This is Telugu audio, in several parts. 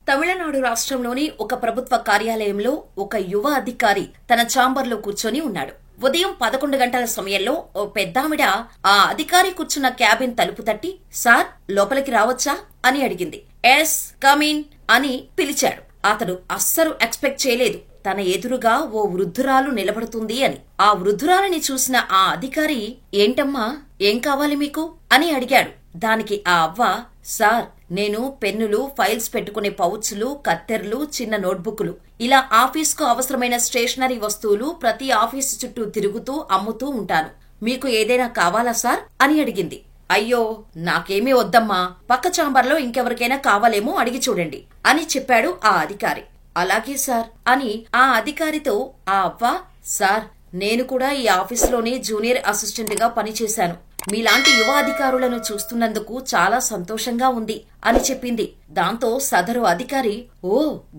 తమిళనాడు రాష్ట్రంలోని ఒక ప్రభుత్వ కార్యాలయంలో ఒక యువ అధికారి తన ఛాంబర్లో కూర్చొని ఉన్నాడు. ఉదయం 11 గంటల సమయంలో ఓ పెద్దావిడ ఆ అధికారి కూర్చున్న క్యాబిన్ తలుపు తట్టి, "సార్, లోపలికి రావచ్చా?" అని అడిగింది. "ఎస్, కమ్ ఇన్" అని పిలిచాడు. అతడు అస్సలు ఎక్స్పెక్ట్ చేయలేదు తన ఎదురుగా ఓ వృద్ధురాలు నిలబడుతుంది అని. ఆ వృద్ధురాలిని చూసిన ఆ అధికారి, "ఏంటమ్మా, ఏం కావాలి మీకు?" అని అడిగాడు. దానికి ఆ అవ్వ, "సార్, నేను పెన్నులు, ఫైల్స్ పెట్టుకునే పౌచ్లు, కత్తెర్లు, చిన్న నోట్బుక్లు, ఇలా ఆఫీస్కు అవసరమైన స్టేషనరీ వస్తువులు ప్రతి ఆఫీసు చుట్టూ తిరుగుతూ అమ్ముతూ ఉంటాను. మీకు ఏదైనా కావాలా సార్?" అని అడిగింది. "అయ్యో, నాకేమీ వద్దమ్మా, పక్క ఛాంబర్లో ఇంకెవరికైనా కావాలేమో అడిగి చూడండి" అని చెప్పాడు ఆ అధికారి. "అలాగే సార్" అని ఆ అధికారితో ఆ అవ్వ, "సార్, నేను కూడా ఈ ఆఫీసులోనే జూనియర్ అసిస్టెంట్ గా పనిచేశాను. మీలాంటి యువ అధికారులను చూస్తున్నందుకు చాలా సంతోషంగా ఉంది" అని చెప్పింది. దాంతో సదరు అధికారి, "ఓ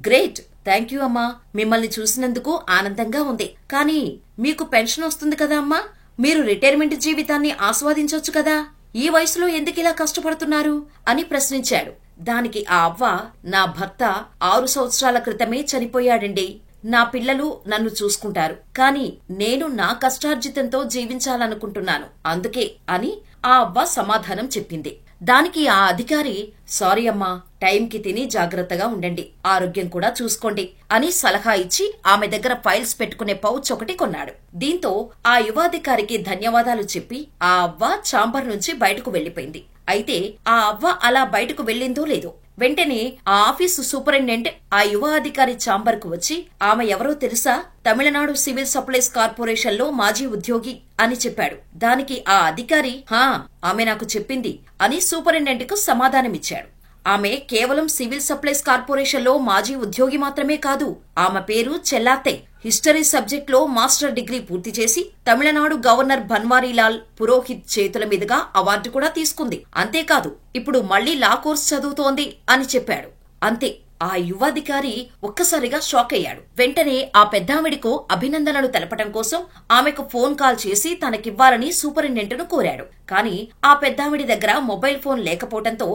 గ్రేట్, థ్యాంక్ యూ అమ్మా, మిమ్మల్ని చూసినందుకు ఆనందంగా ఉంది. కానీ మీకు పెన్షన్ వస్తుంది కదా అమ్మా, మీరు రిటైర్మెంట్ జీవితాన్ని ఆస్వాదించొచ్చు కదా, ఈ వయసులో ఎందుకిలా కష్టపడుతున్నారు" అని ప్రశ్నించాడు. దానికి ఆ అవ్వ, "నా భర్త 6 సంవత్సరాల క్రితమే చనిపోయాడండి. నా పిల్లలు నన్ను చూసుకుంటారు, కానీ నేను నా కష్టార్జితంతో జీవించాలనుకుంటున్నాను, అందుకే" అని ఆ అవ్వ సమాధానం చెప్పింది. దానికి ఆ అధికారి, "సారీ అమ్మా, టైంకి తిని జాగ్రత్తగా ఉండండి, ఆరోగ్యం కూడా చూసుకోండి" అని సలహా ఇచ్చి ఆమె దగ్గర ఫైల్స్ పెట్టుకునే పౌచ్ ఒకటి కొన్నాడు. దీంతో ఆ యువాధికారికి ధన్యవాదాలు చెప్పి ఆ అవ్వ ఛాంబర్ నుంచి బయటకు వెళ్లిపోయింది. అయితే ఆ అవ్వ అలా బయటకు వెళ్లిందో లేదో, వెంటనే ఆ ఆఫీసు సూపరింటెండెంట్ ఆ యువ అధికారి ఛాంబర్ కు వచ్చి, "ఆమె ఎవరో తెలుసా? తమిళనాడు సివిల్ సప్లైస్ కార్పొరేషన్ లో మాజీ ఉద్యోగి" అని చెప్పాడు. దానికి ఆ అధికారి, "హా, ఆమె నాకు చెప్పింది" అని సూపరింటెండెంట్ కు సమాధానమిచ్చాడు. ఆమె కేవలం సివిల్ సప్లైస్ కార్పొరేషన్ లో మాజీ ఉద్యోగి మాత్రమే కాదు, ఆమె పేరు చెల్లాతే. హిస్టరీ సబ్జెక్ట్ లో మాస్టర్ డిగ్రీ పూర్తి చేసి తమిళనాడు గవర్నర్ బన్వారీలాల్ పురోహిత్ చేతుల మీదుగా అవార్డు కూడా తీసుకుంది. అంతేకాదు, ఇప్పుడు మళ్లీ లా కోర్స్ చదువుతోంది అని చెప్పాడు. అంతే, ఆ యువాధికారి ఒక్కసారిగా షాక్ అయ్యాడు. వెంటనే ఆ పెద్దావిడికు అభినందనలు తెలపటం కోసం ఆమెకు ఫోన్ కాల్ చేసి తనకివ్వాలని సూపరింటెండెంట్ ను కోరాడు. కానీ ఆ పెద్దావిడి దగ్గర మొబైల్ ఫోన్ లేకపోవడంతో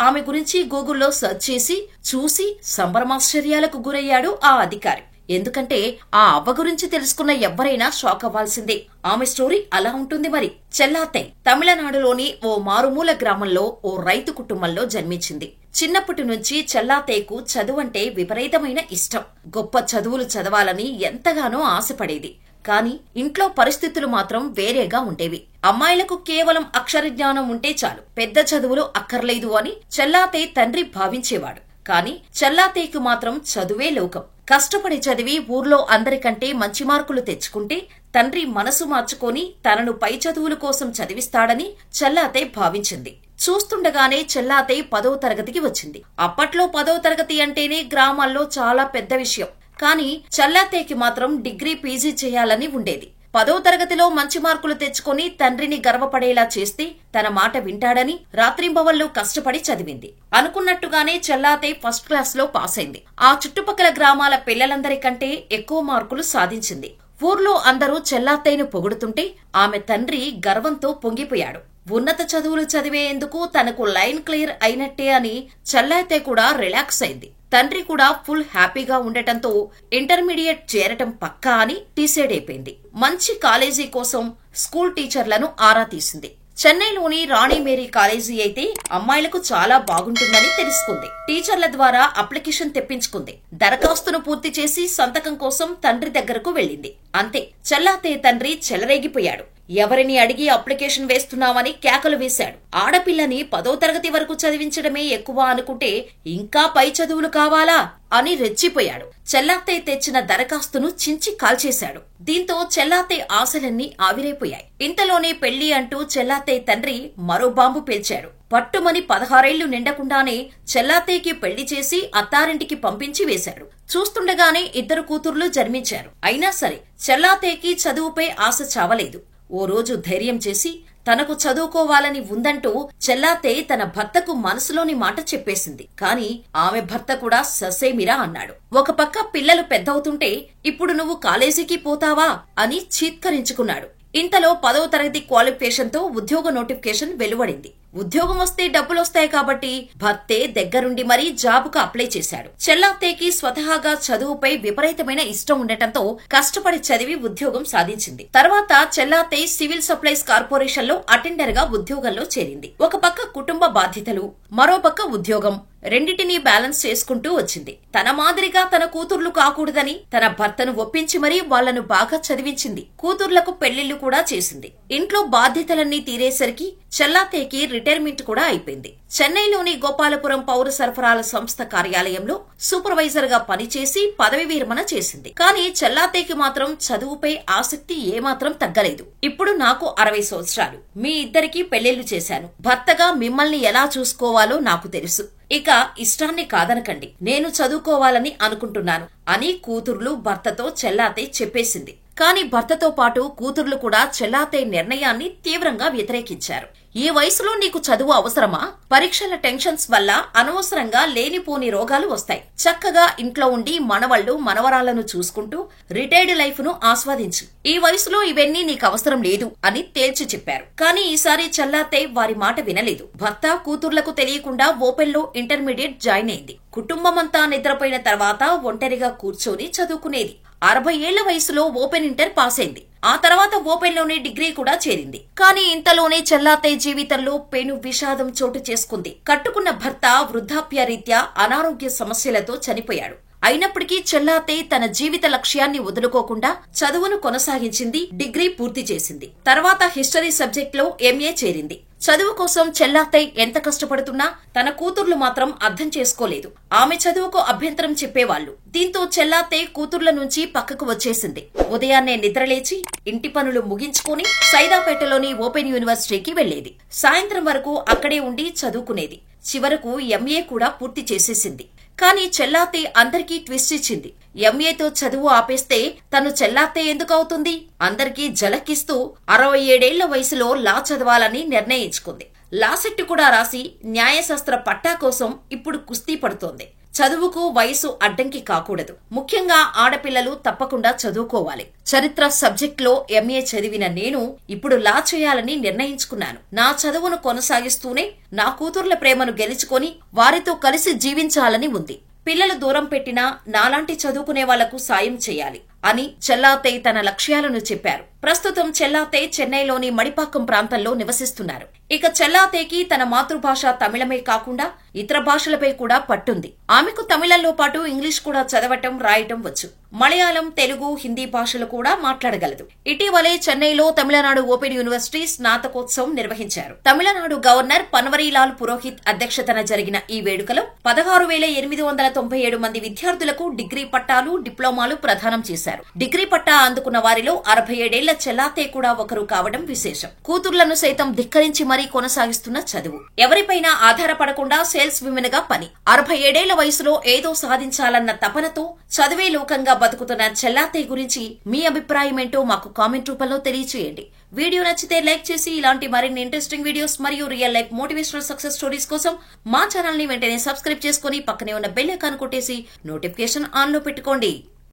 ఆమె గురించి గూగుల్లో సెర్చ్ చేసి చూసి సంభ్రమాశ్చర్యాలకు గురయ్యాడు ఆ అధికారి. ఎందుకంటే ఆ అవ్వ గురించి తెలుసుకున్న ఎవ్వరైనా షాక్ అవ్వాల్సిందే. ఆమె స్టోరీ అలా ఉంటుంది మరి. చెల్లాతే తమిళనాడులోని ఓ మారుమూల గ్రామంలో ఓ రైతు కుటుంబంలో జన్మించింది. చిన్నప్పటి నుంచి చెల్లాతేకు చదువంటే విపరీతమైన ఇష్టం. గొప్ప చదువులు చదవాలని ఎంతగానో ఆశపడేది. కాని ఇంట్లో పరిస్థితులు మాత్రం వేరేగా ఉండేవి. అమ్మాయిలకు కేవలం అక్షర జ్ఞానం ఉంటే చాలు, పెద్ద చదువులు అక్కర్లేదు అని చెల్లాతే తండ్రి భావించేవాడు. కాని చెల్లాతేకు మాత్రం చదువే లోకం. కష్టపడి చదివి ఊర్లో అందరికంటే మంచి మార్కులు తెచ్చుకుంటే తండ్రి మనసు మార్చుకొని తనను పై చదువుల కోసం చదివిస్తాడని చెల్లాతే భావించింది. చూస్తుండగానే చెల్లాతే 10వ తరగతికి వచ్చింది. అప్పట్లో 10వ తరగతి అంటేనే గ్రామాల్లో చాలా పెద్ద విషయం. కానీ చెల్లాతేకి మాత్రం డిగ్రీ, పీజీ చేయాలని ఉండేది. 10వ తరగతిలో మంచి మార్కులు తెచ్చుకొని తండ్రిని గర్వపడేలా చేస్తే తన మాట వింటాడని రాత్రింబవళ్లు కష్టపడి చదివింది. అనుకున్నట్టుగానే చెల్లాతే ఫస్ట్ క్లాస్ లో పాస్ అయింది. ఆ చుట్టుపక్కల గ్రామాల పిల్లలందరికంటే ఎక్కువ మార్కులు సాధించింది. ఊర్లో అందరూ చెల్లాతేను పొగుడుతుంటే ఆమె తండ్రి గర్వంతో పొంగిపోయాడు. ఉన్నత చదువులు చదివేందుకు తనకు లైన్ క్లియర్ అయినట్టే అని చెల్లాతే కూడా రిలాక్స్ అయింది. తండ్రి కూడా ఫుల్ హ్యాపీగా ఉండటంతో ఇంటర్మీడియట్ చేరటం పక్కా అని డిసైడ్ అయిపోయింది. మంచి కాలేజీ కోసం స్కూల్ టీచర్లను ఆరా తీసింది. చెన్నైలోని రాణి మేరీ కాలేజీ అయితే అమ్మాయిలకు చాలా బాగుంటుందని తెలుసుకుంది. టీచర్ల ద్వారా అప్లికేషన్ తెప్పించుకుంది. దరఖాస్తును పూర్తి చేసి సంతకం కోసం తండ్రి దగ్గరకు వెళ్లింది. అంతే, చెల్లాతే తండ్రి చెలరేగిపోయాడు. ఎవరిని అడిగి అప్లికేషన్ వేస్తున్నావని కేకలు వేశాడు. ఆడపిల్లని 10వ తరగతి వరకు చదివించడమే ఎక్కువ అనుకుంటే ఇంకా పై చదువులు కావాలా అని రెచ్చిపోయాడు. చెల్లాతే తెచ్చిన దరఖాస్తును చించి కాల్చేశాడు. దీంతో చెల్లాతే ఆశలన్నీ ఆవిరైపోయాయి. ఇంతలోనే పెళ్లి అంటూ చెల్లాతే తండ్రి మరో బాంబు పేల్చాడు. పట్టుమని 16 ఏళ్లు నిండకుండానే చెల్లాతేకి పెళ్లి చేసి అత్తారింటికి పంపించి వేశాడు. చూస్తుండగానే 2 కూతుర్లు జన్మించారు. అయినా సరే చెల్లాతేకి చదువుపై ఆశ చావలేదు. ఓ రోజు ధైర్యం చేసి తనకు చదువుకోవాలని ఉందంటూ చెల్లాతే తన భర్తకు మనసులోని మాట చెప్పేసింది. కాని ఆమె భర్త కూడా ససేమిరా అన్నాడు. ఒక పక్క పిల్లలు పెద్దవుతుంటే ఇప్పుడు నువ్వు కాలేజీకి పోతావా అని చీత్కరించుకున్నాడు. ఇంతలో 10వ తరగతి క్వాలిఫికేషన్ తో ఉద్యోగ నోటిఫికేషన్ వెలువడింది. ఉద్యోగం వస్తే డబ్బులొస్తాయి కాబట్టి భర్తే దగ్గరుండి మరీ జాబుకు అప్లై చేశాడు. చెల్లాత్తయ్యకి స్వతహాగా చదువుపై విపరీతమైన ఇష్టం ఉండటంతో కష్టపడి చదివి ఉద్యోగం సాధించింది. తర్వాత చెల్లాత్తయ్య సివిల్ సప్లైస్ కార్పొరేషన్ లో అటెండర్ గా ఉద్యోగంలో చేరింది. ఒక పక్క కుటుంబ బాధ్యతలు, మరో పక్క ఉద్యోగం రెండిటినీ బ్యాలెన్స్ చేసుకుంటూ వచ్చింది. తన మాదిరిగా తన కూతుర్లు కాకూడదని తన భర్తను ఒప్పించి మరీ వాళ్లను బాగా చదివించింది. కూతుర్లకు పెళ్లిళ్లు కూడా చేసింది. ఇంట్లో బాధ్యతలన్నీ తీరేసరికి చెల్లాత్తయ్యకి రిటైర్మెంట్ కూడా అయిపోయింది. చెన్నైలోని గోపాలపురం పౌర సరఫరాల సంస్థ కార్యాలయంలో సూపర్వైజర్ గా పనిచేసి పదవి విరమణ చేసింది. కానీ చెల్లాత్తయ్యకి మాత్రం చదువుపై ఆసక్తి ఏమాత్రం తగ్గలేదు. ఇప్పుడు నాకు 60 సంవత్సరాలు. మీ ఇద్దరికీ పెళ్లిళ్లు చేశాను. భర్తగా మిమ్మల్ని ఎలా చూసుకోవాలో నాకు తెలుసు. ఇక ఇష్టాన్ని కాదనకండి. నేను చదువుకోవాలని అనుకుంటున్నాను అని కూతుర్లు భర్తతో చెల్లాత్తయ్య చెప్పేసింది. కానీ భర్తతో పాటు కూతుర్లు కూడా చెల్లాత్తయ్య నిర్ణయాన్ని తీవ్రంగా వ్యతిరేకించారు. ఈ వయసులో నీకు చదువు అవసరమా? పరీక్షల టెన్షన్స్ వల్ల అనవసరంగా లేనిపోని రోగాలు వస్తాయి. చక్కగా ఇంట్లో ఉండి మనవళ్లు మనవరాలను చూసుకుంటూ రిటైర్డ్ లైఫ్ ను ఆస్వాదించు. ఈ వయసులో ఇవన్నీ నీకు అవసరం లేదు అని తేల్చి చెప్పారు. కానీ ఈసారి చెల్లాత్తయ్య వారి మాట వినలేదు. భర్త కూతుర్లకు తెలియకుండా ఓపెన్ లో ఇంటర్మీడియట్ జాయిన్ అయింది. కుటుంబమంతా నిద్రపోయిన తర్వాత ఒంటరిగా కూర్చొని చదువుకునేది. 60 ఏళ్ల వయసులో ఓపెన్ ఇంటర్ పాస్ అయింది. ఆ తర్వాత ఓపెన్ లోనే డిగ్రీ కూడా చేరింది. కానీ ఇంతలోనే చెల్లాత్తయ్య జీవితంలో పెను విషాదం చోటు చేసుకుంది. కట్టుకున్న భర్త వృద్ధాప్య రీత్యా అనారోగ్య సమస్యలతో చనిపోయాడు. అయినప్పటికీ చెల్లాత్తయ్య తన జీవిత లక్ష్యాన్ని వదులుకోకుండా చదువును కొనసాగించింది. డిగ్రీ పూర్తి చేసింది. తర్వాత హిస్టరీ సబ్జెక్ట్ లో ఎంఏ చేరింది. చదువు కోసం చెల్లాత్తయ్య ఎంత కష్టపడుతున్నా తన కూతుర్లు మాత్రం అర్థం చేసుకోలేదు. ఆమె చదువుకు అభ్యంతరం చెప్పేవాళ్లు. దీంతో చెల్లాత్తయ్య కూతుర్ల నుంచి పక్కకు వచ్చేసింది. ఉదయాన్నే నిద్రలేచి ఇంటి పనులు ముగించుకుని సైదాపేటలోని ఓపెన్ యూనివర్సిటీకి వెళ్లేది. సాయంత్రం వరకు అక్కడే ఉండి చదువుకునేది. చివరకు ఎంఏ కూడా పూర్తి చేసేసింది. కానీ చెల్లాత్తయ్య అందరికీ ట్విస్ట్ ఇచ్చింది. ఎంఏతో చదువు ఆపేస్తే తను చెల్లాత్తయ్య ఎందుకు అవుతుంది? అందరికీ జలకిస్తూ 67 ఏళ్ల వయసులో లా చదవాలని నిర్ణయించుకుంది. లా సెట్ కూడా రాసి న్యాయశాస్త్ర పట్టా కోసం ఇప్పుడు కుస్తీ పడుతోంది. చదువుకు వయసు అడ్డంకి కాకూడదు. ముఖ్యంగా ఆడపిల్లలు తప్పకుండా చదువుకోవాలి. చరిత్ర సబ్జెక్ట్ లో ఎంఏ చదివిన నేను ఇప్పుడు లా చేయాలని నిర్ణయించుకున్నాను. నా చదువును కొనసాగిస్తూనే నా కూతుర్ల ప్రేమను గెలుచుకొని వారితో కలిసి జీవించాలని ఉంది. పిల్లలు దూరం పెట్టినా నాలాంటి చదువుకునే వాళ్లకు సాయం చేయాలి అని చెల్లాత్తయ్య తన లక్ష్యాలను చెప్పారు. ప్రస్తుతం చెల్లాత్తయ్య చెన్నైలోని మణిపాకం ప్రాంతంలో నివసిస్తున్నారు. ఇక చెల్లాత్తయ్యకి తన మాతృభాష తమిళమే కాకుండా ఇతర భాషలపై కూడా పట్టుంది. ఆమెకు తమిళంలో పాటు ఇంగ్లీష్ కూడా చదవటం రాయటం వచ్చు. మలయాళం, తెలుగు, హిందీ భాషలు కూడా మాట్లాడగలదు. ఇటీవలే చెన్నైలో తమిళనాడు ఓపెన్ యూనివర్సిటీ స్నాతకోత్సవం నిర్వహించారు. తమిళనాడు గవర్నర్ పన్వరీలాల్ పురోహిత్ అధ్యక్షతన జరిగిన ఈ వేడుకలో 16,897 మంది విద్యార్థులకు డిగ్రీ పట్టాలు, డిప్లొమాలు ప్రదానం చేశారు. డిగ్రీ పట్టా అందుకున్న వారిలో 67 ఏళ్ల చెల్లాత్తయ్య కూడా ఒకరు కావడం విశేషం. కూతుర్లను సైతం ధిక్కరించి మరీ కొనసాగిస్తున్న చదువు. ఎవరిపైనా ఆధారపడకుండా సేల్స్ విమెన్ గా పని. 67 ఏళ్ల వయసులో ఏదో సాధించాలన్న తపనతో చదువే లోకంగా బతుకుతున్న చెల్లాత్తయ్య గురించి మీ అభిప్రాయం ఏంటో మాకు కామెంట్ రూపంలో తెలియచేయండి. వీడియో నచ్చితే లైక్ చేసి ఇలాంటి మరిన్ని ఇంట్రెస్టింగ్ వీడియోస్ మరియు real life motivational success stories కోసం మా ఛానల్ ని వెంటనే సబ్స్క్రైబ్ చేసుకుని పక్కనే ఉన్న బెల్ ఐకాన్ కొట్టేసి నోటిఫికేషన్ ఆన్ లో పెట్టుకోండి.